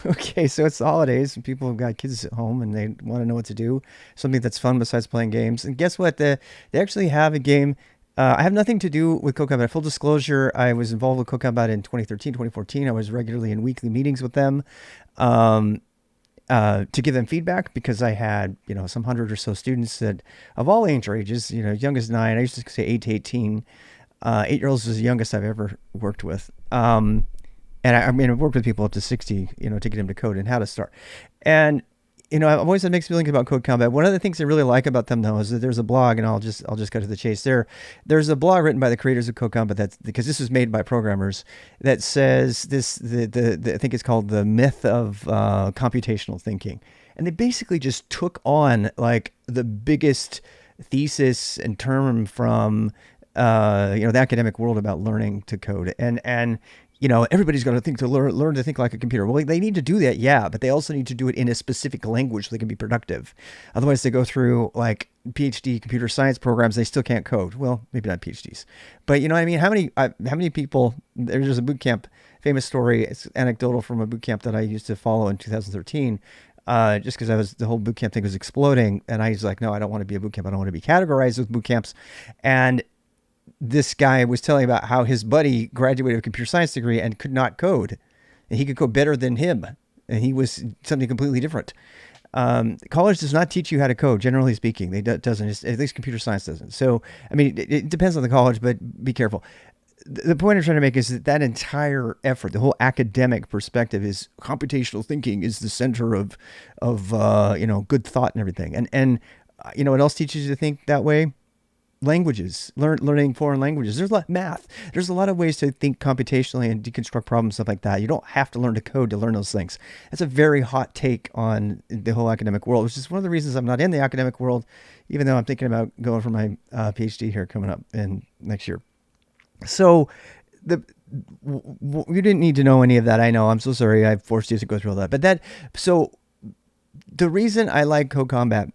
Okay, so it's the holidays and people have got kids at home and they want to know what to do, something that's fun besides playing games. And guess what? They actually have a game. I have nothing to do with Code Combat. Full disclosure, I was involved with Code Combat in 2013, 2014. I was regularly in weekly meetings with them um, to give them feedback because I had, some hundred or so students that of all age ranges, young as nine. I used to say 8 to 18. 8-year-olds was the youngest I've ever worked with. And I mean, I've worked with people up to 60, to get them to code and how to start. And, I've always had mixed feelings about Code Combat. One of the things I really like about them, though, is that there's a blog, and I'll just cut to the chase. There's a blog written by the creators of Code Combat that's because this was made by programmers that says this I think it's called the myth of computational thinking, and they basically just took on like the biggest thesis and term from the academic world about learning to code, and everybody's got to think to learn to think like a computer. Well, they need to do that, yeah, but they also need to do it in a specific language so they can be productive. Otherwise, they go through like PhD computer science programs, they still can't code. Well, maybe not PhDs, but you know what I mean. How many people? There's a boot camp, famous story. It's anecdotal from a boot camp that I used to follow in 2013. Just because the whole boot camp thing was exploding, and I was like, no, I don't want to be a boot camp. I don't want to be categorized with boot camps, and this guy was telling about how his buddy graduated with a computer science degree and could not code, and he could code better than him, and he was something completely different. College does not teach you how to code, generally speaking. Doesn't. At least computer science doesn't. So, I mean, it depends on the college, but be careful. The point I'm trying to make is that entire effort, the whole academic perspective, is computational thinking is the center of good thought and everything. And what else teaches you to think that way? Languages, learning foreign languages. There's a lot of math. There's a lot of ways to think computationally and deconstruct problems, stuff like that. You don't have to learn to code to learn those things. That's a very hot take on the whole academic world, which is one of the reasons I'm not in the academic world, even though I'm thinking about going for my PhD here coming up in next year. So the you didn't need to know any of that. I know. I'm so sorry. I forced you to go through all that. So the reason I like Code Combat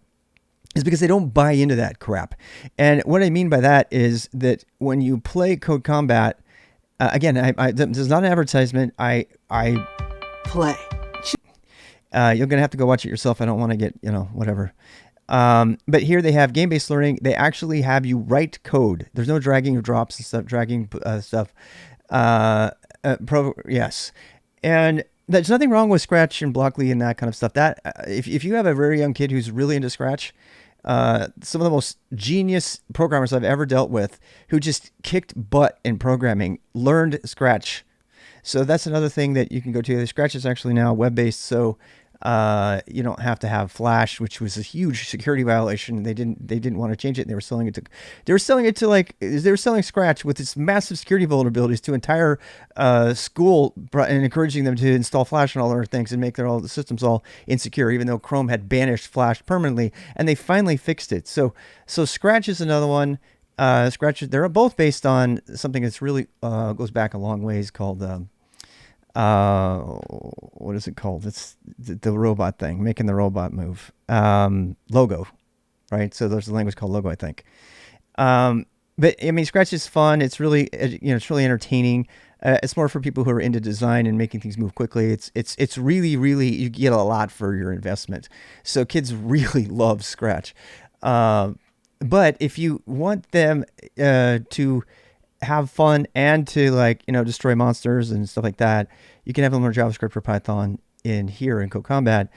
is because they don't buy into that crap. And what I mean by that is that when you play Code Combat, again, this is not an advertisement. I Play. You're gonna have to go watch it yourself. I don't want to get whatever. But here they have game-based learning. They actually have you write code. There's no dragging of drops and stuff, dragging stuff. Yes, and there's nothing wrong with Scratch and Blockly and that kind of stuff. That if you have a very young kid who's really into Scratch, some of the most genius programmers I've ever dealt with who just kicked butt in programming learned Scratch. So that's another thing that you can go to. The Scratch is actually now web-based, so you don't have to have Flash, which was a huge security violation. They didn't want to change it. And they were selling Scratch with its massive security vulnerabilities to entire school and encouraging them to install Flash and all their things and make all the systems all insecure, even though Chrome had banished Flash permanently. And they finally fixed it. So Scratch is another one. Scratch, they're both based on something that's really goes back a long ways called what is it called? It's the robot thing, making the robot move. Logo, right? So there's a language called Logo, I think. But I mean, Scratch is fun. It's really, it's really entertaining. It's more for people who are into design and making things move quickly. It's really, really, you get a lot for your investment. So kids really love Scratch. But if you want them to have fun and to destroy monsters and stuff like that, you can have them learn JavaScript or Python in here in Code Combat.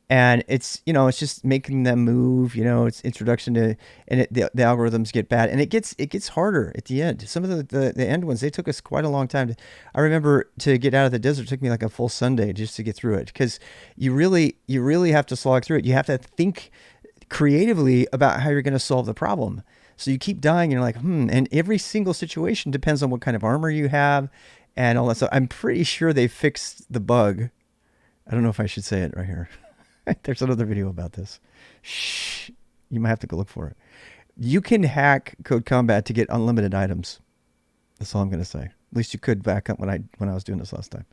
And it's just making them move. It's introduction to, and the algorithms get bad, and it gets harder at the end. Some of the end ones, they took us quite a long time. I remember to get out of the desert, it took me like a full Sunday just to get through it, because you really have to slog through it. You have to think creatively about how you're going to solve the problem. So you keep dying, and you're like, and every single situation depends on what kind of armor you have and all that stuff. I'm pretty sure they fixed the bug. I don't know if I should say it right here. There's another video about this. Shh. You might have to go look for it. You can hack Code Combat to get unlimited items. That's all I'm going to say. At least you could back up when I was doing this last time.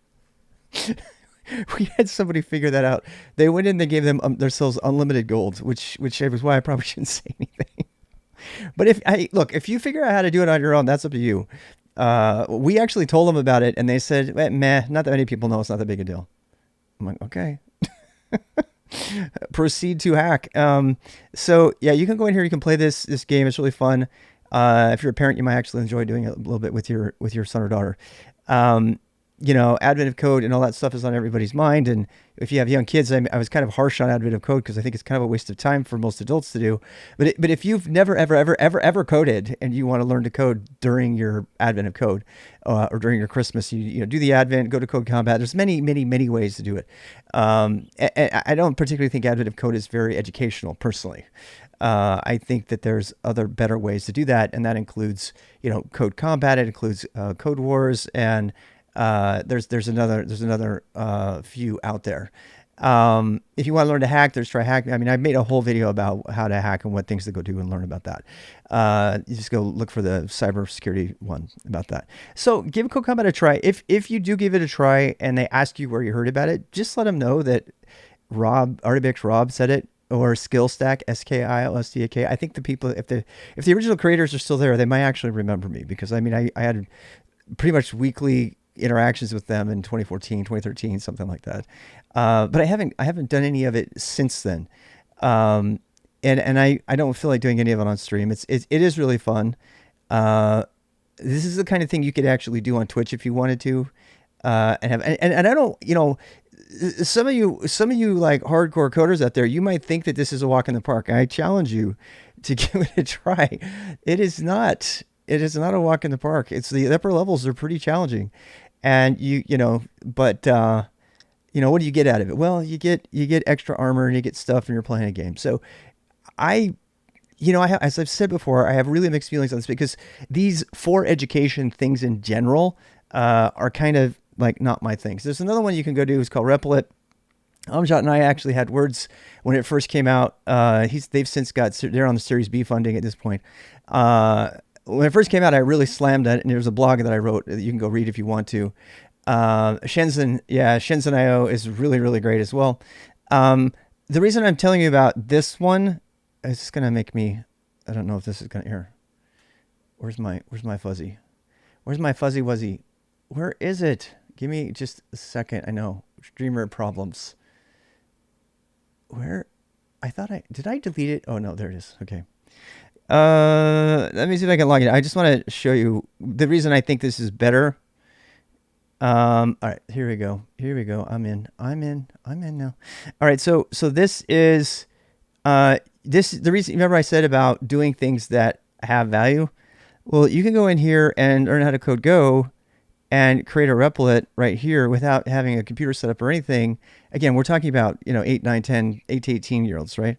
We had somebody figure that out. They went in, they gave them themselves unlimited gold, which was why I probably shouldn't say anything. But if you figure out how to do it on your own, that's up to you. We actually told them about it, and they said, meh, not that many people know. It's not that big a deal. I'm like, okay, proceed to hack. So yeah, you can go in here. You can play this game. It's really fun. If you're a parent, you might actually enjoy doing it a little bit with your son or daughter. Um, Advent of code and all that stuff is on everybody's mind. And if you have young kids, I was kind of harsh on Advent of code because I think it's kind of a waste of time for most adults to do. But if you've never ever coded and you want to learn to code during your Advent of code or during your Christmas, you do the Advent, go to Code Combat. There's many ways to do it. I don't particularly think Advent of code is very educational personally. I think that there's other better ways to do that, and that includes, Code Combat. It includes Code Wars, and there's another few out there. If you want to learn to hack, there's Try Hack. I mean, I made a whole video about how to hack and what things to go do and learn about that. You just go look for the cybersecurity one about that. So give Code Combat a try. If you do give it a try and they ask you where you heard about it, just let them know that RTBX Rob said it, or Skillstack, Skilstak. I think the people, if the original creators are still there, they might actually remember me, because I mean, I had pretty much weekly interactions with them in 2014, 2013, something like that. But I haven't done any of it since then. And I don't feel like doing any of it on stream. It is really fun. This is the kind of thing you could actually do on Twitch if you wanted to. And I don't, some of you like hardcore coders out there, you might think that this is a walk in the park. I challenge you to give it a try. It is not. It is not a walk in the park. It's the upper levels are pretty challenging, and but what do you get out of it? Well, you get extra armor and you get stuff, and you're playing a game. So, as I've said before, I have really mixed feelings on this, because these for education things in general are kind of like not my things. There's another one you can go do. It's called Replit. Amjad and I actually had words when it first came out. They've since they're on the Series B funding at this point. When it first came out, I really slammed it, and there's a blog that I wrote that you can go read if you want to. Shenzhen.io is really, really great as well. The reason I'm telling you about this one is just gonna make me. I don't know if this is gonna here. Where's my fuzzy? Where's my fuzzy wuzzy? Where is it? Give me just a second. I know streamer problems. Where? Did I delete it? Oh no, there it is. Okay. Let me see if I can log in. I just want to show you the reason I think this is better. All right, here we go. I'm in now. All right. So this is, the reason, remember I said about doing things that have value. Well, you can go in here and learn how to code Go and create a Replit right here without having a computer set up or anything. Again, we're talking about, 8, 9, 10, 8 to 18 year olds, right?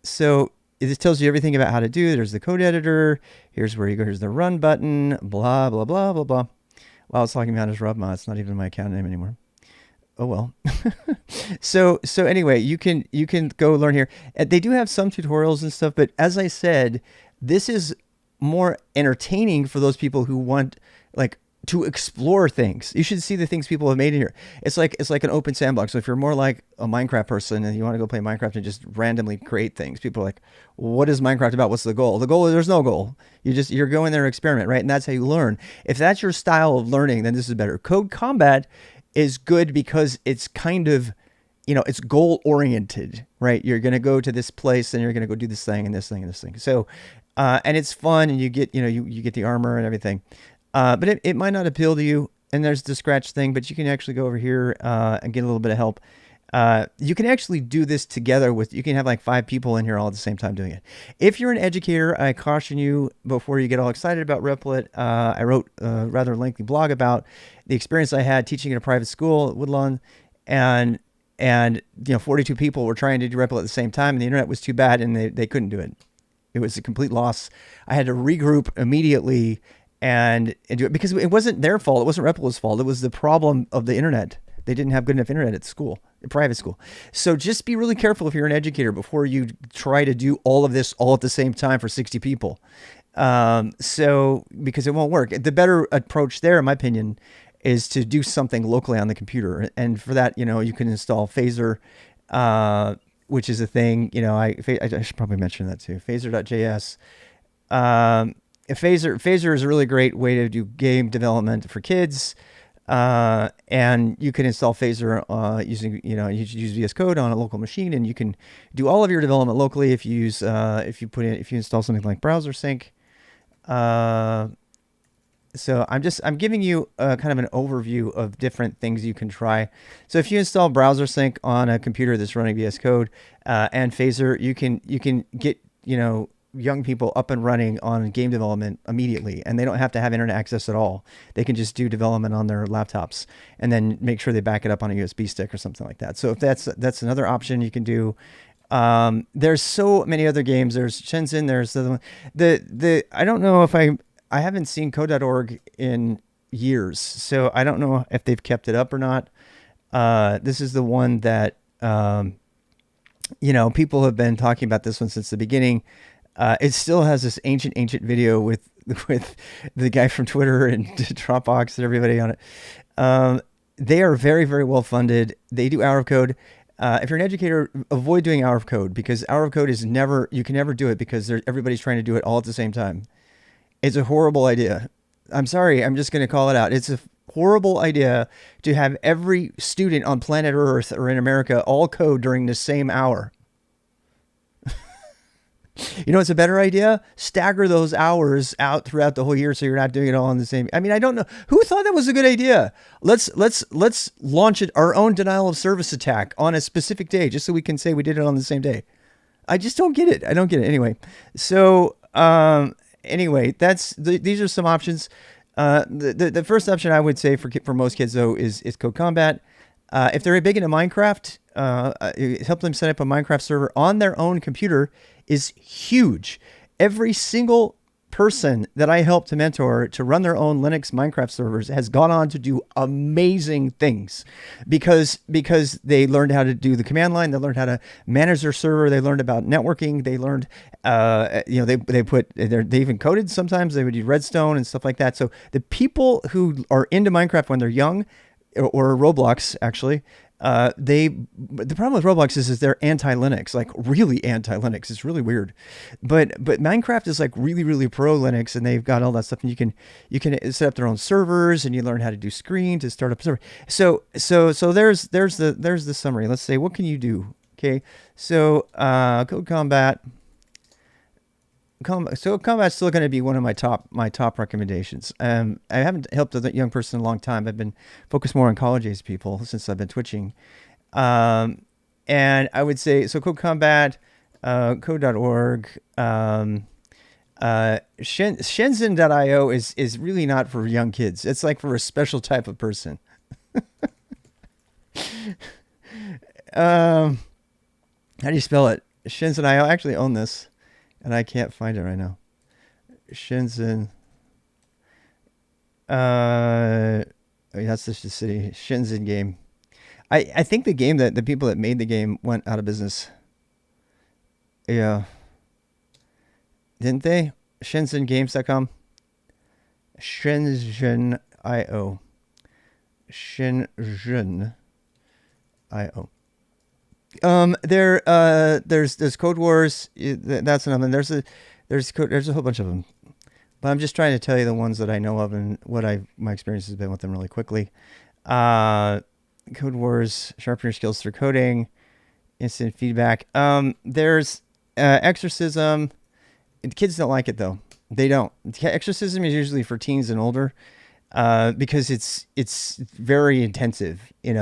So this tells you everything about how to do. There's the code editor. Here's where you go. Here's the run button, blah, blah, blah, blah, blah. Well, it's talking about his Rubma. It's not even my account name anymore. Oh, well. So anyway, you can go learn here. They do have some tutorials and stuff, but as I said, this is more entertaining for those people who want to explore things. You should see the things people have made in here. It's like an open sandbox. So if you're more like a Minecraft person and you want to go play Minecraft and just randomly create things, people are like, what is Minecraft about? What's the goal? The goal is there's no goal. You're going there to experiment, right? And that's how you learn. If that's your style of learning, then this is better. Code Combat is good because it's kind of, it's goal oriented, right? You're going to go to this place and you're going to go do this thing and this thing and this thing. So, and it's fun, and you get, you get the armor and everything. But it might not appeal to you, and there's the scratch thing, but you can actually go over here and get a little bit of help. You can actually do this together you can have like 5 people in here all at the same time doing it. If you're an educator, I caution you before you get all excited about Replit. I wrote a rather lengthy blog about the experience I had teaching in a private school at Woodlawn, and 42 people were trying to do Replit at the same time, and the internet was too bad, and they couldn't do it. It was a complete loss. I had to regroup immediately and do it, because it wasn't their fault. It wasn't Replit's fault. It was the problem of the internet. They didn't have good enough internet at school, at private school. So just be really careful if you're an educator before you try to do all of this all at the same time for 60 people. Because it won't work. The better approach there, in my opinion, is to do something locally on the computer. And for that, you can install Phaser, which is a thing. I should probably mention that too. Phaser.js. Phaser is a really great way to do game development for kids. And you can install Phaser using, you use VS Code on a local machine, and you can do all of your development locally if you use if you install something like Browser Sync. Uh, so I'm giving you kind of an overview of different things you can try. So if you install Browser Sync on a computer that's running VS Code and Phaser, you can get young people up and running on game development immediately, and they don't have to have internet access at all. They can just do development on their laptops and then make sure they back it up on a USB stick or something like that. So if that's another option you can do. There's so many other games. There's Shenzhen. There's the I don't know if I haven't seen code.org in years, so I don't know if they've kept it up or not. This is the one that people have been talking about this one since the beginning. It still has this ancient video with the guy from Twitter and Dropbox and everybody on it. They are very, very well funded. They do hour of code. If you're an educator, avoid doing hour of code, because hour of code is never, you can never do it because everybody's trying to do it all at the same time. It's a horrible idea. I'm sorry. I'm just going to call it out. It's a horrible idea to have every student on planet Earth or in America all code during the same hour. It's a better idea? Stagger those hours out throughout the whole year so you're not doing it all on the same. I mean, I don't know who thought that was a good idea. Let's launch our own denial of service attack on a specific day just so we can say we did it on the same day. I just don't get it. I don't get it. Anyway, so anyway, these are some options. The first option I would say for most kids though is Code Combat. If they're big into Minecraft, help them set up a Minecraft server on their own computer is huge. Every single person that I helped to mentor to run their own Linux Minecraft servers has gone on to do amazing things because they learned how to do the command line. They learned how to manage their server. They learned about networking. They learned, they even coded sometimes. They would use Redstone and stuff like that. So the people who are into Minecraft when they're young, or Roblox actually, the problem with Roblox is they're anti-Linux, like really anti-Linux. It's really weird, but Minecraft is like really, really pro Linux, and they've got all that stuff, and you can set up their own servers, and you learn how to do screen to start up a server. So there's the summary. Let's say, what can you do? Okay, so Code Combat. So Combat's still going to be one of my top recommendations. I haven't helped a young person in a long time. I've been focused more on college age people since I've been twitching. And I would say, so Code Combat, code.org, Shenzhen.io is really not for young kids. It's like for a special type of person. How do you spell it? Shenzhen.io. I actually own this, and I can't find it right now. Shenzhen. That's just the city. Shenzhen game. I think the game that the people that made the game went out of business. Yeah. Didn't they? ShenzhenGames.com. Shenzhen.io. Shenzhen.io. There's Code Wars. That's another. There's a whole bunch of them, but I'm just trying to tell you the ones that I know of and my experience has been with them really quickly. Code Wars, sharpen your skills through coding, instant feedback. There's Exorcism. Kids don't like it though. They don't. Exorcism is usually for teens and older, because it's very intensive. Is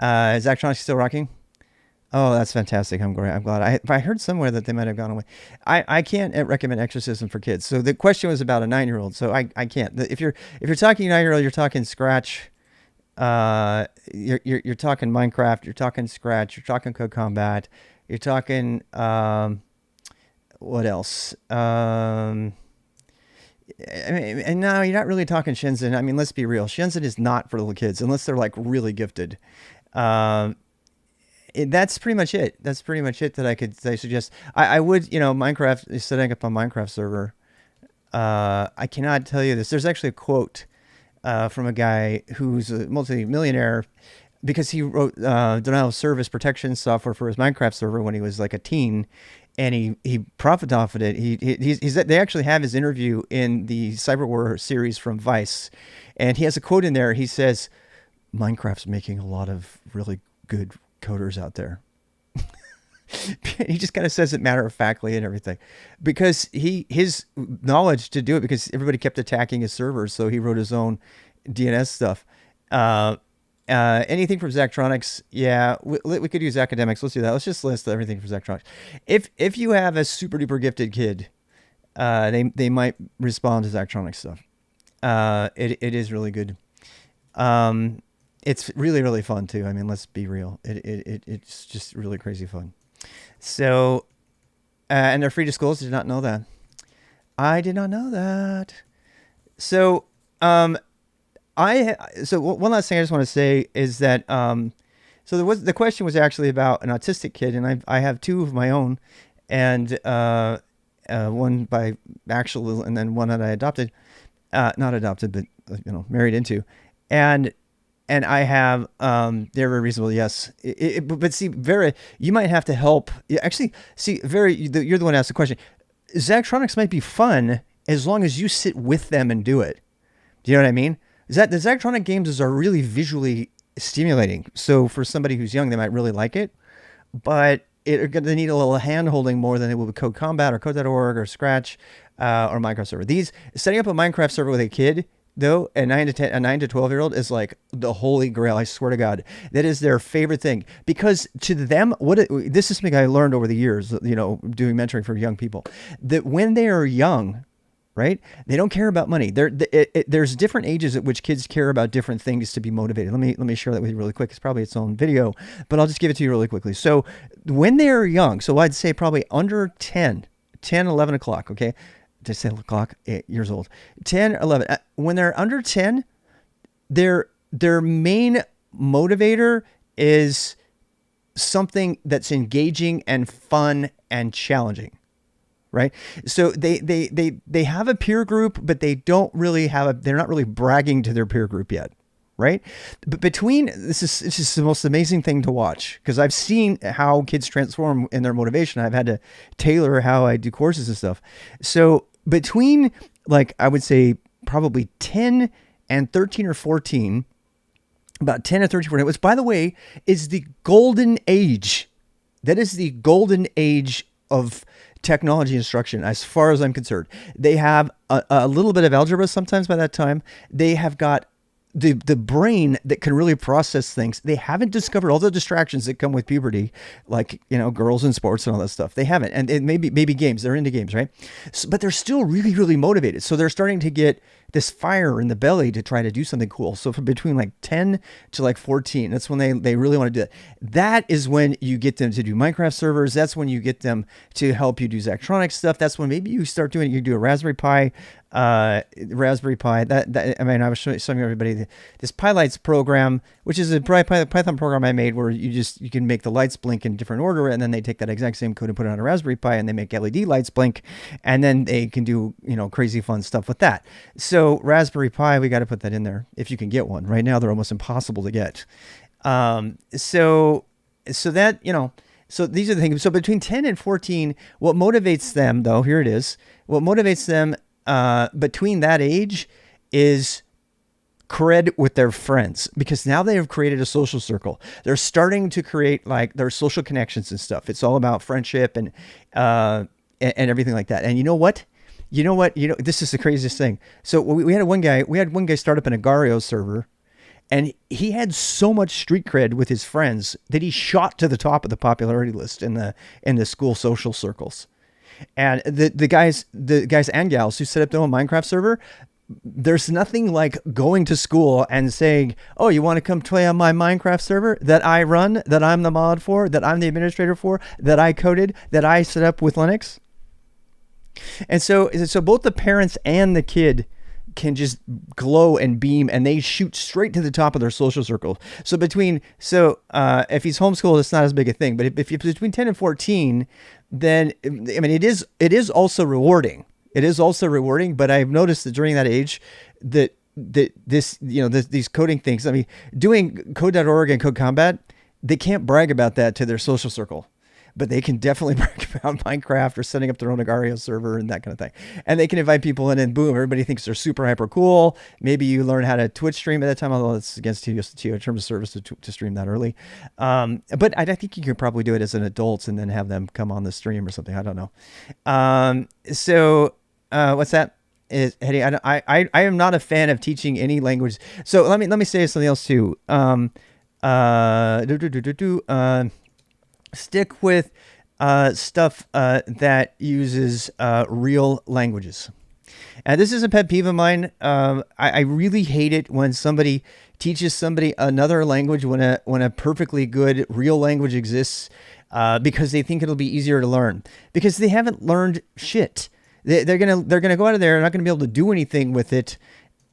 Zachtronics still rocking? Oh, that's fantastic. I'm glad. I heard somewhere that they might have gone away. I can't recommend Exorcism for kids. So the question was about a 9-year-old. So I can't. If you're talking 9-year-old, you're talking Scratch. You're talking Minecraft. You're talking Scratch. You're talking Code Combat. You're talking what else? And no, you're not really talking Shenzhen. I mean, let's be real. Shenzhen is not for little kids unless they're like really gifted. That's pretty much it. That's pretty much it that I suggest. I would, Minecraft is setting up a Minecraft server. I cannot tell you this. There's actually a quote from a guy who's a multi-millionaire because he wrote denial of service protection software for his Minecraft server when he was like a teen, and he profited off of it. They actually have his interview in the Cyber War series from Vice, and he has a quote in there. He says, "Minecraft's making a lot of really good coders out there." He just kind of says it matter of factly and everything, because his knowledge to do it, because everybody kept attacking his servers, so he wrote his own DNS stuff. Anything from Zachtronics, yeah, we could use academics. Let's do that. Let's just list everything from Zachtronics. If you have a super duper gifted kid, they might respond to Zachtronics stuff. It is really good. It's really really fun too. I mean, let's be real. It's just really crazy fun. So, and they're free to schools. Did not know that. I did not know that. So, one last thing I just want to say is that so the question was actually about an autistic kid, and I have two of my own, and one by actual, and then one that I adopted, not adopted, but married into, and I have they're very reasonable, yes. But see, Vera, you might have to help. Actually, see, Vera, you're the one who asked the question. Zachtronics might be fun as long as you sit with them and do it. Do you know what I mean? The Zachtronic games are really visually stimulating. So for somebody who's young, they might really like it. But they're going to need a little hand-holding more than it will with Code Combat or Code.org or Scratch or Minecraft server. Setting up a Minecraft server with a kid, though, a 9 to 12-year-old is like the holy grail. I swear to God, that is their favorite thing, because to them, this is something I learned over the years, doing mentoring for young people, that when they are young, right, they don't care about money. There's different ages at which kids care about different things to be motivated. Let me share that with you really quick. It's probably its own video, but I'll just give it to you really quickly. So when they're young, so I'd say probably under 10, 11 o'clock, okay? Just say o'clock, 8 years old, 10, 11. When they're under 10, their main motivator is something that's engaging and fun and challenging, right? So they have a peer group, but they don't really they're not really bragging to their peer group yet, right? But it's just the most amazing thing to watch, because I've seen how kids transform in their motivation. I've had to tailor how I do courses and stuff. So between, like, I would say probably 10 and 13 or 14, about 10 or 13, 14, which, by the way, is the golden age. That is the golden age of technology instruction, as far as I'm concerned. They have a little bit of algebra sometimes by that time. They have got the brain that can really process things. They haven't discovered all the distractions that come with puberty, like, girls and sports and all that stuff. They haven't. And maybe games. They're into games, right? So, but they're still really, really motivated. So they're starting to get this fire in the belly to try to do something cool. So from between like 10 to like 14, that's when they really want to do that. That is when you get them to do Minecraft servers. That's when you get them to help you do Zachtronics stuff. That's when maybe you start doing, you do a Raspberry Pi. I was showing everybody this PyLights program, which is a Python program I made, where you can make the lights blink in different order, and then they take that exact same code and put it on a Raspberry Pi, and they make LED lights blink, and then they can do crazy fun stuff with that. So Raspberry Pi, we got to put that in there if you can get one. Right now they're almost impossible to get. So that So these are the things. So between 10 and 14, what motivates them, though, here it is. What motivates them between that age is cred with their friends, because now they have created a social circle. They're starting to create like their social connections and stuff. It's all about friendship and everything like that. And you know what? This is the craziest thing. So we had one guy start up an Agar.io server, and he had so much street cred with his friends that he shot to the top of the popularity list in the school social circles. And the guys and gals who set up their own Minecraft server, there's nothing like going to school and saying, "Oh, you want to come play on my Minecraft server that I run, that I'm the mod for, that I'm the administrator for, that I coded, that I set up with Linux?" And so both the parents and the kid can just glow and beam, and they shoot straight to the top of their social circle. So if he's homeschooled, it's not as big a thing. But if you're between 10 and 14, then it is also rewarding. It is also rewarding. But I've noticed that during that age, that these coding things. I mean, doing code.org and Code Combat, they can't brag about that to their social circle, but they can definitely brag about Minecraft or setting up their own Agario server and that kind of thing. And they can invite people in, and boom, everybody thinks they're super hyper cool. Maybe you learn how to Twitch stream at that time, although it's against TO in terms of service to stream that early. But I think you could probably do it as an adult and then have them come on the stream or something. I don't know. What's that? Is Hetty? I am not a fan of teaching any language. So let me say something else too. Stick with stuff that uses real languages. And this is a pet peeve of mine. I really hate it when somebody teaches somebody another language when a perfectly good real language exists, because they think it'll be easier to learn, because they haven't learned shit. They're gonna go out of there and not gonna be able to do anything with it.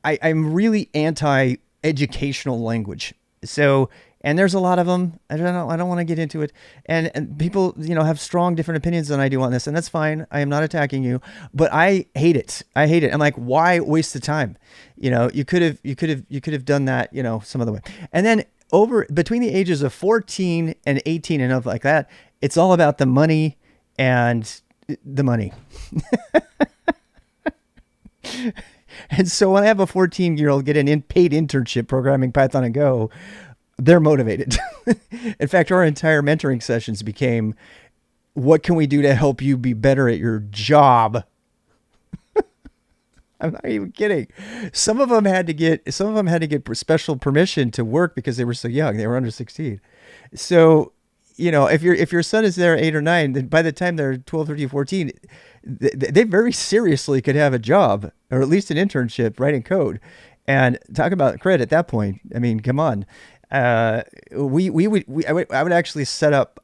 I'm really anti educational language. So, and there's a lot of them. I don't want to get into it. And people, have strong different opinions than I do on this, and that's fine. I am not attacking you, but I hate it. I'm like, why waste the time? You could have done that, some other way. And then between the ages of 14 and 18 and up like that, it's all about the money and the money. And so when I have a 14-year-old get an paid internship programming Python and Go, they're motivated. In fact, our entire mentoring sessions became, what can we do to help you be better at your job? I'm not even kidding. Some of them had to get special permission to work because they were so young. They were under 16. So, if your son is there 8 or 9, then by the time they're 12, 13, 14, they very seriously could have a job, or at least an internship writing code. And talk about credit at that point. I mean, come on. I would actually set up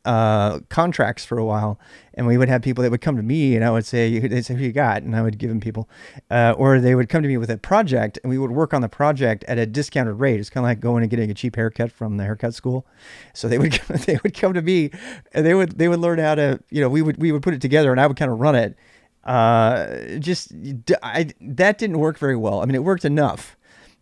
contracts for a while, and we would have people that would come to me, and I would say, they'd say, who you got? And I would give them people, or they would come to me with a project, and we would work on the project at a discounted rate. It's kind of like going and getting a cheap haircut from the haircut school. So they would come to me, and they would learn how to, we would put it together, and I would kind of run it. That didn't work very well. I mean, it worked enough,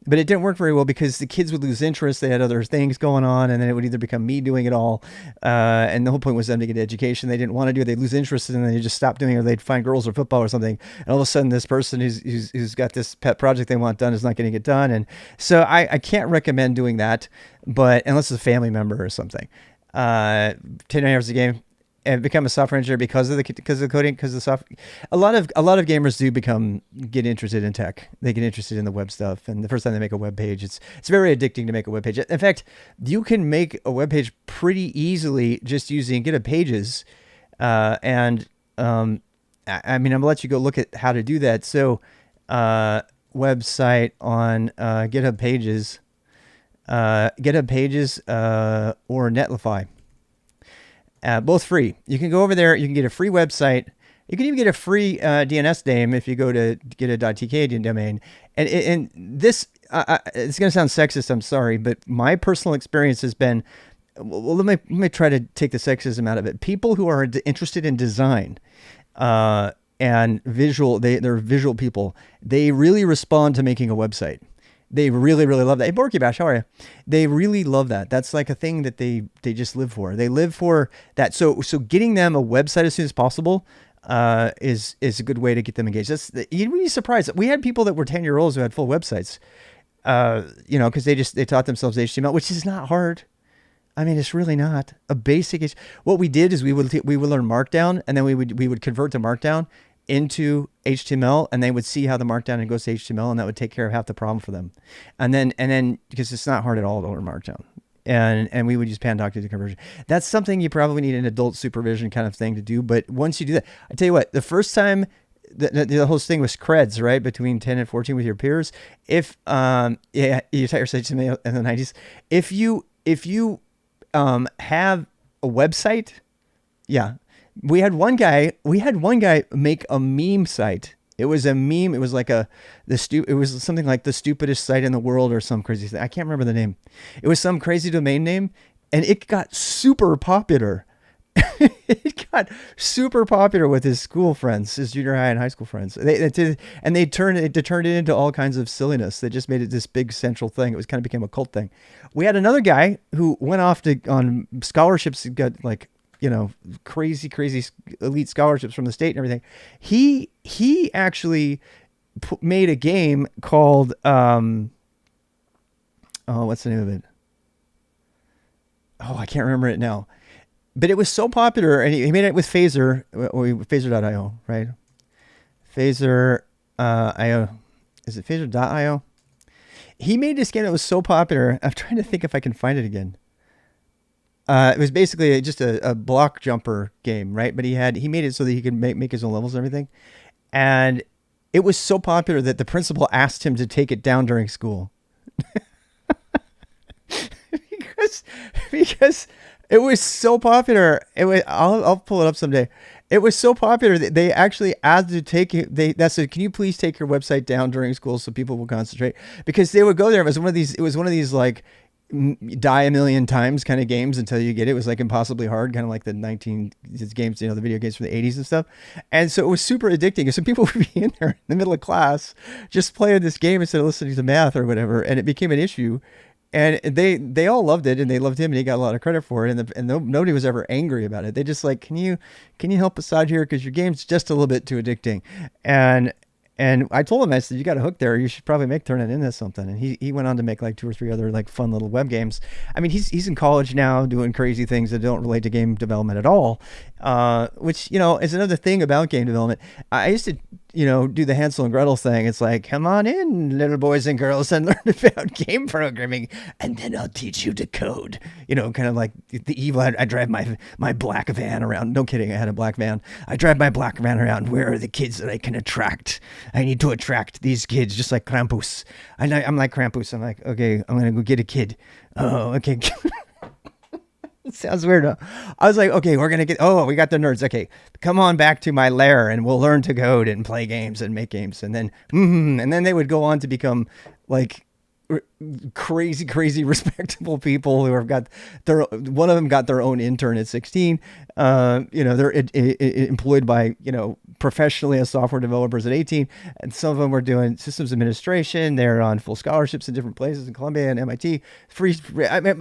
but it didn't work very well because the kids would lose interest. They had other things going on, and then it would either become me doing it all. And the whole point was them to get education. They didn't want to do it. They'd lose interest, and then they just stop doing it, or they'd find girls or football or something. And all of a sudden this person who's got this pet project they want done is not getting it done. And so I can't recommend doing that, but unless it's a family member or something, 10 hours a game. And become a software engineer because of the coding, because of the software. A lot of gamers do get interested in tech. They get interested in the web stuff, and the first time they make a web page, it's very addicting to make a web page. In fact, you can make a web page pretty easily just using GitHub Pages, and I'm gonna let you go look at how to do that. So, website on GitHub Pages, or Netlify. Both free. You can go over there. You can get a free website. You can even get a free DNS name if you go to get a .tk domain. And this, it's going to sound sexist. I'm sorry, but my personal experience has been. Well, let me try to take the sexism out of it. People who are interested in design and visual, they're visual people. They really respond to making a website. They really, really love that. Hey, Borky Bash, how are you? They really love that. That's like a thing that they just live for. They live for that. So getting them a website as soon as possible is a good way to get them engaged. You'd be surprised. We had people that were 10-year-olds who had full websites, because they taught themselves HTML, which is not hard. I mean, it's really not a basic. What we did is we would learn Markdown, and then we would convert to Markdown into HTML, and they would see how the Markdown goes to HTML, and that would take care of half the problem for them. And then because it's not hard at all to learn Markdown, and we would use Pandoc to do conversion. That's something you probably need an adult supervision kind of thing to do. But once you do that, I tell you what, the first time the whole thing was creds, right? Between 10 and 14 with your peers. If you taught yourself in the 90s, if you have a website, yeah. We had one guy make a meme site. It was a meme. It was like it was something like the stupidest site in the world or some crazy thing. I can't remember the name. It was some crazy domain name, and it got super popular. It got super popular with his school friends, his junior high and high school friends. They turned it into all kinds of silliness. They just made it this big central thing. It was kind of became a cult thing. We had another guy who went off to on scholarships, got like crazy elite scholarships from the state and everything. He actually made a game called oh, what's the name of it? Oh, I can't remember it now. But it was so popular, and he made it with Phaser, Phaser.io, right? Phaser IO. Is it Phaser.io? He made this game that was so popular. I'm trying to think if I can find it again. It was basically just a block jumper game, right? But he made it so that he could make his own levels and everything. And it was so popular that the principal asked him to take it down during school. because because it was so popular. It was I'll pull it up someday. It was so popular that they actually asked to take it. That said, can you please take your website down during school so people will concentrate? Because they would go there. It was one of these. It was one of these like die a million times kind of games until you get it. It was like impossibly hard, kind of like the 19 games, the video games from the 80s and stuff. And so it was super addicting. So people would be in there in the middle of class just playing this game instead of listening to math or whatever, and it became an issue. And they all loved it, and they loved him, and he got a lot of credit for it. And nobody was ever angry about it. They just like, can you help us out here, because your game's just a little bit too addicting. And I told him, I said, you got a hook there. You should probably turn it into something. And he went on to make like two or three other like fun little web games. I mean, he's in college now doing crazy things that don't relate to game development at all, which, is another thing about game development. I used to, do the Hansel and Gretel thing. It's like, come on in, little boys and girls, and learn about game programming, and then I'll teach you to code. Kind of like the evil. I drive my black van around. No kidding, I had a black van. I drive my black van around. Where are the kids that I can attract? I need to attract these kids, just like Krampus. I'm like Krampus. I'm like, okay, I'm gonna go get a kid. Oh, okay. It sounds weird. Huh? I was like, okay, we got the nerds. Okay, come on back to my lair and we'll learn to code and play games and make games. And then they would go on to become like crazy respectable people who have got one of them got their own intern at 16. They're employed by professionally as software developers at 18, and some of them were doing systems administration. They're on full scholarships in different places in Columbia and MIT. Free. I mean,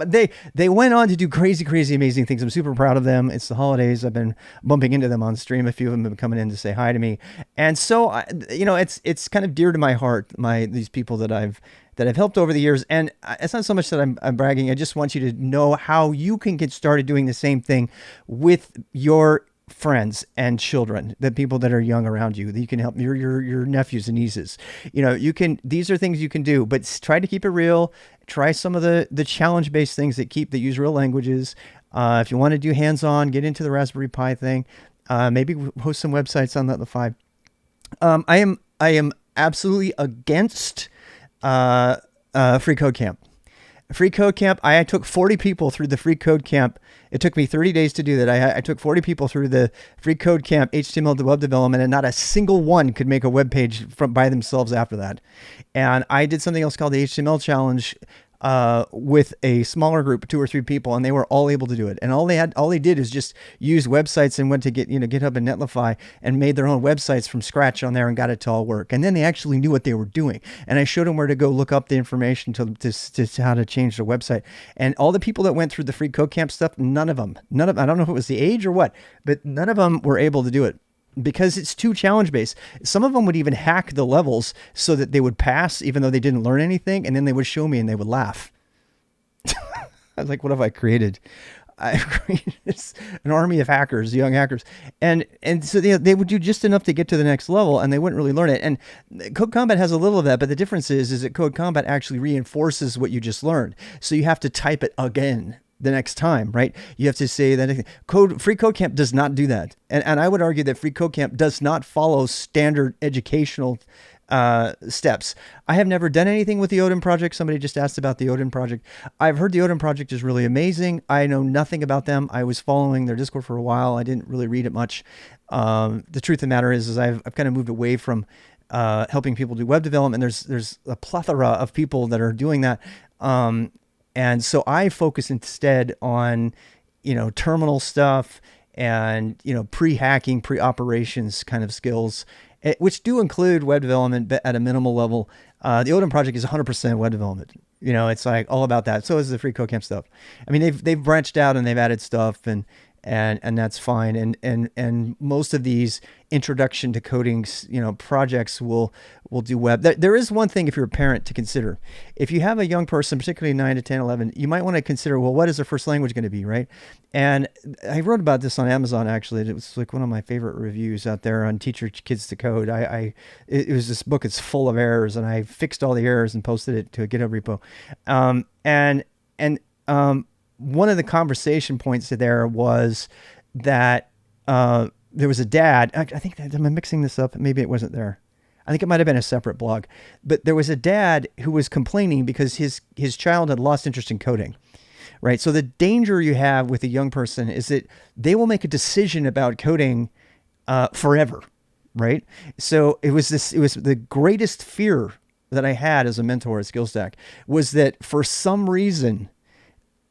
they went on to do crazy amazing things. I'm super proud of them. It's the holidays. I've been bumping into them on stream. A few of them have been coming in to say hi to me, and so it's kind of dear to my heart. These people that I've helped over the years. And it's not so much that I'm bragging. I just want you to know how you can get started doing the same thing with your friends and children, the people that are young around you, that you can help your nephews and nieces. These are things you can do, but try to keep it real. Try some of the challenge-based things that use real languages. If you want to do hands-on, get into the Raspberry Pi thing. Maybe host some websites on the 5. I am absolutely against Free Code Camp. Free Code Camp, I took 40 people through the Free Code Camp. It took me 30 days to do that. I took 40 people through the Free Code Camp HTML to web development, and not a single one could make a web page by themselves after that. And I did something else called the HTML Challenge with a smaller group, 2 or 3 people, and they were all able to do it. And all they did is just use websites and went to GitHub and Netlify and made their own websites from scratch on there and got it to all work. And then they actually knew what they were doing. And I showed them where to go look up the information to how to change the website. And all the people that went through the Free Code Camp stuff, none of them, I don't know if it was the age or what, but none of them were able to do it, because it's too challenge based. Some of them would even hack the levels so that they would pass even though they didn't learn anything, and then they would show me and they would laugh. I was like, what have I created? I've created an army of hackers, young hackers. And so they would do just enough to get to the next level, and they wouldn't really learn it. And Code Combat has a little of that, but the difference is that Code Combat actually reinforces what you just learned. So you have to type it again the next time, right? You have to say that Free Code Camp does not do that. And I would argue that Free Code Camp does not follow standard educational steps. I have never done anything with the Odin Project. Somebody just asked about the Odin Project. I've heard the Odin Project is really amazing. I know nothing about them. I was following their Discord for a while. I didn't really read it much. The truth of the matter is I've kind of moved away from helping people do web development. There's a plethora of people that are doing that. And so I focus instead on, terminal stuff and pre-hacking, pre-operations kind of skills, which do include web development, but at a minimal level. The Odin project is 100% web development. It's like all about that. So is the free code camp stuff. I mean, they've branched out and they've added stuff, and that's fine. And most of these introduction to coding, projects will do web. There is one thing, if you're a parent, to consider. If you have a young person, particularly 9 to 10, 11, you might want to consider, well, what is their first language going to be, right? And I wrote about this on Amazon, actually. It was like one of my favorite reviews out there on Teach Your Kids to Code. It was this book. It's full of errors, and I fixed all the errors and posted it to a GitHub repo. One of the conversation points there was that there was a dad. I think that, am I mixing this up? Maybe it wasn't there. I think it might have been a separate blog. But there was a dad who was complaining because his child had lost interest in coding, right? So the danger you have with a young person is that they will make a decision about coding forever, right? So it was the greatest fear that I had as a mentor at SkillStack was that for some reason,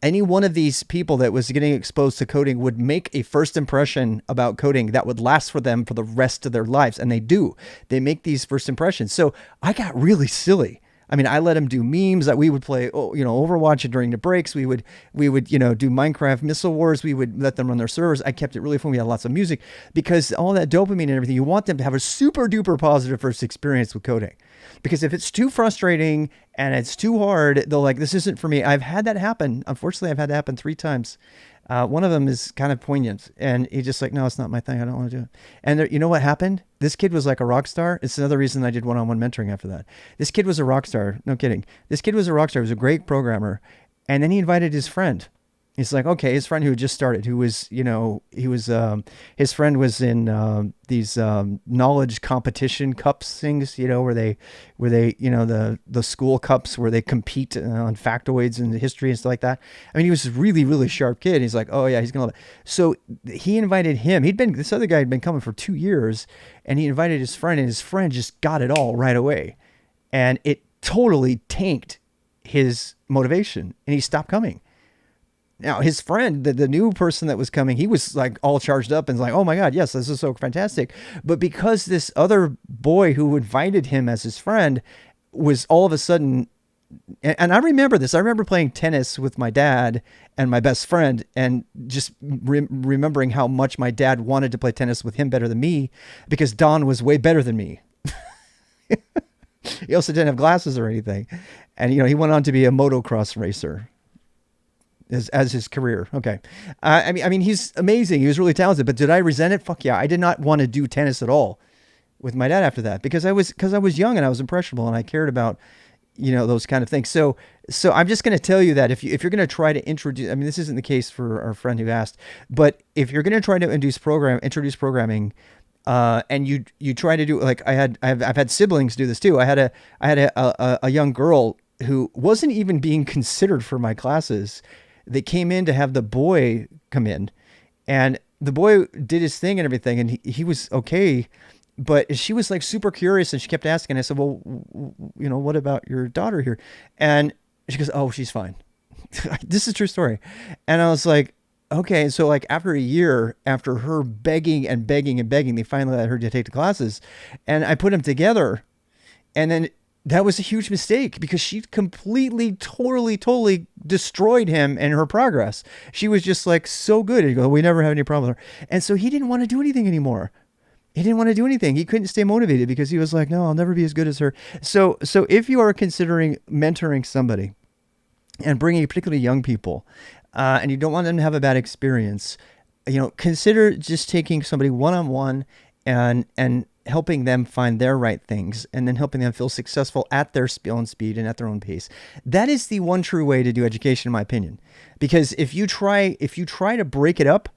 any one of these people that was getting exposed to coding would make a first impression about coding that would last for them for the rest of their lives. And they do. They make these first impressions. So I got really silly. I mean, I let them do memes that we would play, Overwatch during the breaks. We would, do Minecraft Missile Wars. We would let them run their servers. I kept it really fun. We had lots of music because all that dopamine and everything, you want them to have a super duper positive first experience with coding. Because if it's too frustrating and it's too hard, they'll like, this isn't for me. I've had that happen. Unfortunately, I've had that happen 3 times. One of them is kind of poignant, and he's just like, no, it's not my thing. I don't want to do it. And there, you know what happened? This kid was like a rock star. It's another reason I did one-on-one mentoring after that. This kid was a rock star. No kidding. This kid was a rock star. He was a great programmer. And then he invited his friend. He's like, okay, his friend who had just started, who was, his friend was in these knowledge competition cups things, where they, the school cups where they compete on factoids and history and stuff like that. I mean, he was a really, really sharp kid. He's like, oh yeah, he's going to love it. So he invited him. This other guy had been coming for 2 years, and he invited his friend, and his friend just got it all right away. And it totally tanked his motivation, and he stopped coming. Now, his friend, the new person that was coming, he was like all charged up and like, oh my God, yes, this is so fantastic. But because this other boy who invited him as his friend was all of a sudden, and I remember this, I remember playing tennis with my dad and my best friend and just remembering how much my dad wanted to play tennis with him better than me because Don was way better than me. He also didn't have glasses or anything. And, he went on to be a motocross racer. As his career. Okay. I mean, he's amazing. He was really talented, but did I resent it? Fuck yeah. I did not want to do tennis at all with my dad after that because I was young and I was impressionable and I cared about, those kind of things. So I'm just going to tell you that if you're going to try to introduce, I mean, this isn't the case for our friend who asked, but if you're going to try to introduce programming, and you try to do, like I've had siblings do this too. I had a young girl who wasn't even being considered for my classes. They came in to have the boy come in, and the boy did his thing and everything, and he was okay, but she was like super curious, and she kept asking. I said, well, what about your daughter here? And she goes, oh, she's fine. This is a true story. And I was like, okay. So like after a year, after her begging and begging and begging, they finally let her to take the classes, and I put them together, and then that was a huge mistake because she completely, totally destroyed him and her progress. She was just like so good. And we never have any problem with her. And so he didn't want to do anything anymore. He didn't want to do anything. He couldn't stay motivated because he was like, no, I'll never be as good as her. So if you are considering mentoring somebody and bringing particularly young people, and you don't want them to have a bad experience, consider just taking somebody one-on-one and helping them find their right things and then helping them feel successful at their own speed and at their own pace. That is the one true way to do education, in my opinion. Because if you try to break it up,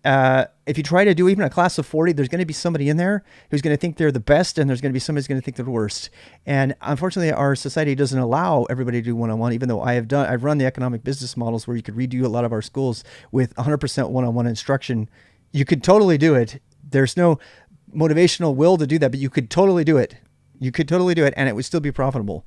if you try to do even a class of 40, there's going to be somebody in there who's going to think they're the best, and there's going to be somebody who's going to think they're the worst. And unfortunately, our society doesn't allow everybody to do one-on-one, even though I've run the economic business models where you could redo a lot of our schools with 100% one-on-one instruction. You could totally do it. There's no motivational will to do that, but you could totally do it. And it would still be profitable.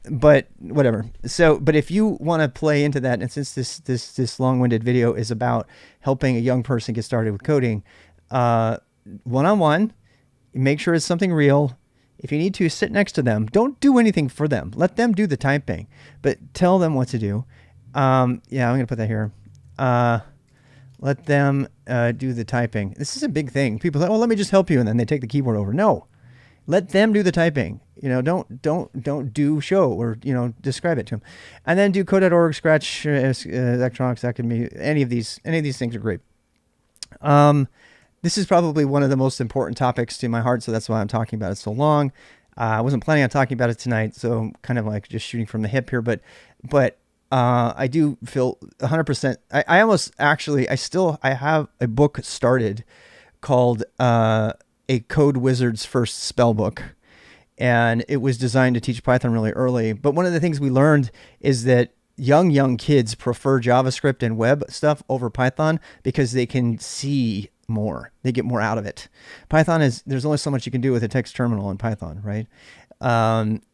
but whatever. So, but if you want to play into that, and since this long-winded video is about helping a young person get started with coding, one-on-one, make sure it's something real. If you need to, sit next to them. Don't do anything for them. Let them do the typing, but tell them what to do. Yeah, I'm gonna put that here. Let them do the typing. This is a big thing. People say, "Oh, let me just help you," and then they take the keyboard over. No, let them do the typing. Don't do show or describe it to them, and then do code.org, Scratch, Electronics Academy. Any of these things are great. This is probably one of the most important topics to my heart, so that's why I'm talking about it so long. I wasn't planning on talking about it tonight, so I'm kind of like just shooting from the hip here, but I do feel 100%. I almost actually, I have a book started called A Code Wizard's First Spell Book. And it was designed to teach Python really early. But one of the things we learned is that young kids prefer JavaScript and web stuff over Python because they can see more. They get more out of it. There's only so much you can do with a text terminal in Python, right?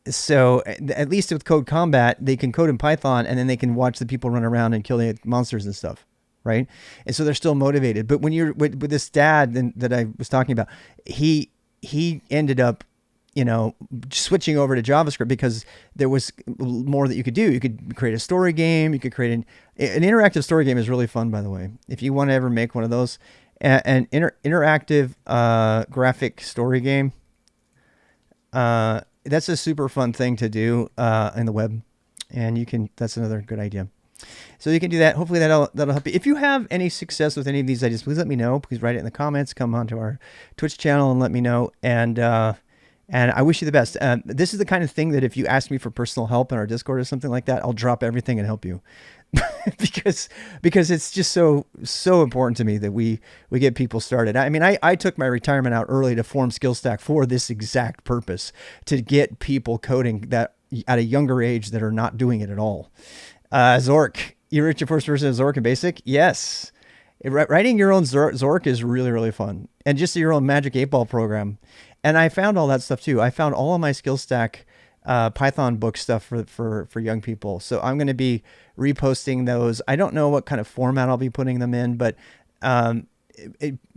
So at least with Code Combat, they can code in Python and then they can watch the people run around and kill the monsters and stuff, right? And so they're still motivated. But when you're with this dad that I was talking about, he ended up switching over to JavaScript because there was more that you could do. You could create a story game. You could create an interactive story game is really fun, by the way. If you want to ever make one of those, an interactive graphic story game, that's a super fun thing to do in the web, and that's another good idea. So you can do that. Hopefully that'll help you. If you have any success with any of these ideas, please let me know. Please write it in the comments. Come onto our Twitch channel and let me know. And I wish you the best. This is the kind of thing that if you ask me for personal help in our Discord or something like that, I'll drop everything and help you. because it's just so important to me that we get people started. I mean, I took my retirement out early to form SkillStack for this exact purpose, to get people coding that at a younger age that are not doing it at all. Zork, you wrote your first version of Zork in BASIC? Yes. Writing your own Zork is really, really fun. And just your own Magic 8-Ball program. And I found all that stuff too. I found all of my SkillStack Python book stuff for young people. So I'm going to be reposting those. I don't know what kind of format I'll be putting them in, but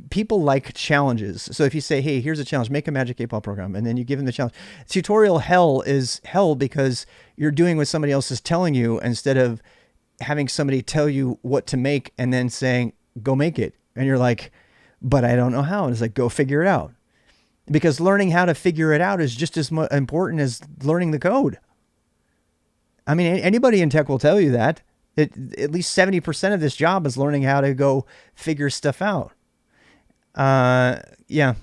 people like challenges. So if you say, hey, here's a challenge, make a Magic 8-Ball program, and then you give them the challenge. Tutorial hell is hell because you're doing what somebody else is telling you instead of having somebody tell you what to make and then saying, go make it. And you're like, but I don't know how. And it's like, go figure it out. Because learning how to figure it out is just as important as learning the code. I mean, anybody in tech will tell you that. At least 70% of this job is learning how to go figure stuff out. Yeah.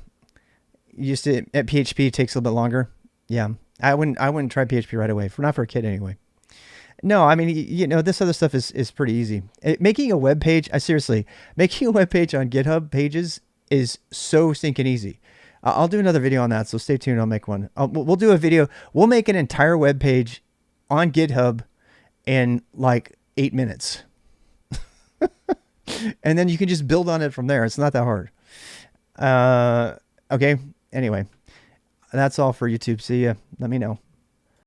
Used to at PHP takes a little bit longer. Yeah. I wouldn't try PHP right away. Not for a kid anyway. No, I mean, this other stuff is pretty easy. Making a web page, seriously, making a web page on GitHub Pages is so stinking easy. I'll do another video on that, so stay tuned. I'll make one. We'll do a video. We'll make an entire web page on GitHub in like 8 minutes. And then you can just build on it from there. It's not that hard. Okay. Anyway, that's all for YouTube. See ya. Let me know.